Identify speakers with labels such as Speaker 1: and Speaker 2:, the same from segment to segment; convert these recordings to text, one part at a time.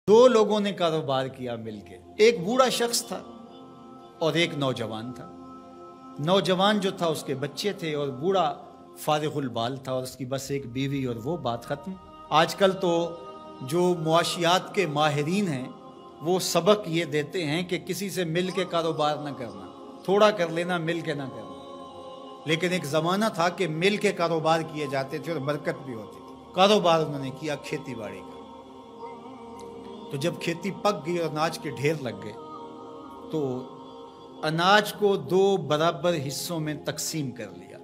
Speaker 1: दो लोगों ने कारोबार किया मिलके। एक बूढ़ा शख्स था और एक नौजवान था। नौजवान जो था उसके बच्चे थे और बूढ़ा फारिगुल बाल था और उसकी बस एक बीवी और वो बात ख़त्म। आजकल तो जो मुआशियात के माहिरीन हैं वो सबक ये देते हैं कि किसी से मिल के कारोबार ना करना, थोड़ा कर लेना, मिल के ना करना। लेकिन एक ज़माना था कि मिल के कारोबार किए जाते थे और बरकत भी होती थी। कारोबार उन्होंने किया खेती बाड़ी का। तो जब खेती पक गई और अनाज के ढेर लग गए तो अनाज को दो बराबर हिस्सों में तकसीम कर लिया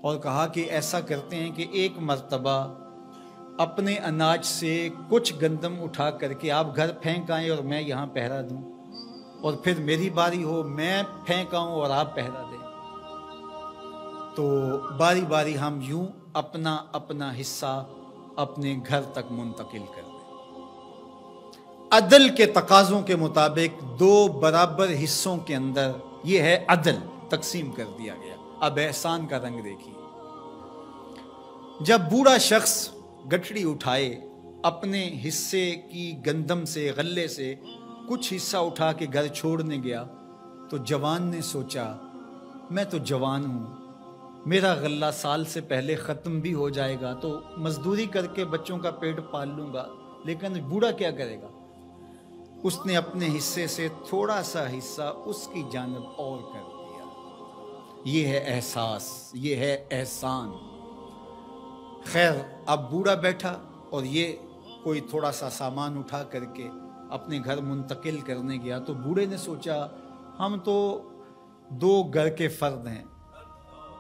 Speaker 1: और कहा कि ऐसा करते हैं कि एक मर्तबा अपने अनाज से कुछ गंदम उठा करके आप घर फेंक आएं और मैं यहाँ पहरा दूं, और फिर मेरी बारी हो मैं फेंक आऊं और आप पहरा दें। तो बारी बारी हम यूं अपना अपना हिस्सा अपने घर तक मुंतकिल कर दें। अदल के तकाज़ों के मुताबिक दो बराबर हिस्सों के अंदर यह है अदल, तकसीम कर दिया गया। अब एहसान का रंग देखिए। जब बूढ़ा शख्स गठड़ी उठाए, अपने हिस्से की गंदम से, गल्ले से कुछ हिस्सा उठा के घर छोड़ने गया, तो जवान ने सोचा मैं तो जवान हूँ, मेरा गल्ला साल से पहले ख़त्म भी हो जाएगा, तो मजदूरी करके बच्चों का पेट पाल लूँगा, लेकिन बूढ़ा क्या करेगा। उसने अपने हिस्से से थोड़ा सा हिस्सा उसकी जानब और कर दिया। ये है एहसास, ये है एहसान। खैर, अब बूढ़ा बैठा और ये कोई थोड़ा सा सामान उठा करके अपने घर मुंतकिल करने गया, तो बूढ़े ने सोचा हम तो दो घर के फर्द हैं,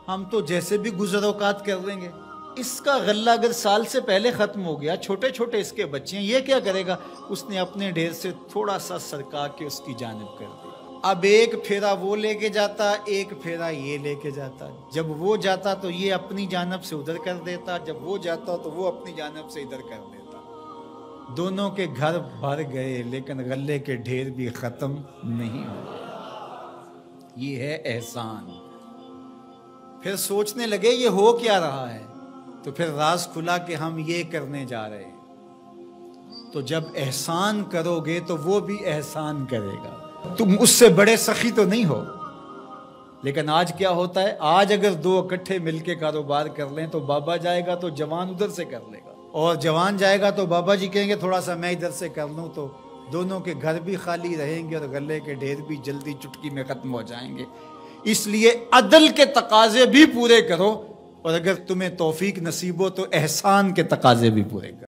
Speaker 1: हम तो जैसे भी गुज़र-औक़ात कर लेंगे। इसका गल्ला अगर साल से पहले ख़त्म हो गया, छोटे छोटे इसके बच्चे हैं, ये क्या करेगा। उसने अपने ढेर से थोड़ा सा सरका के उसकी जानिब कर दिया। अब एक फेरा वो लेके जाता, एक फेरा ये लेके जाता। जब वो जाता तो ये अपनी जानिब से उधर कर देता, जब वो जाता तो वो अपनी जानिब से इधर कर देता। दोनों के घर भर गए लेकिन गल्ले के ढेर भी ख़त्म नहीं हुए। ये है एहसान। फिर सोचने लगे ये हो क्या रहा है, तो फिर राज खुला कि हम ये करने जा रहे हैं। तो जब एहसान करोगे तो वो भी एहसान करेगा। तुम उससे बड़े सखी तो नहीं हो। लेकिन आज क्या होता है, आज अगर दो इकट्ठे मिलके कारोबार कर लें तो बाबा जाएगा तो जवान उधर से कर लेगा, और जवान जाएगा तो बाबा जी कहेंगे थोड़ा सा मैं इधर से कर लूँ, तो दोनों के घर भी खाली रहेंगे और गले के ढेर भी जल्दी चुटकी में ख़त्म हो जाएंगे। इसलिए अदल के तकाजे भी पूरे करो, और अगर तुम्हें तौफीक नसीब हो तो एहसान के तकाजे भी पूरे करो।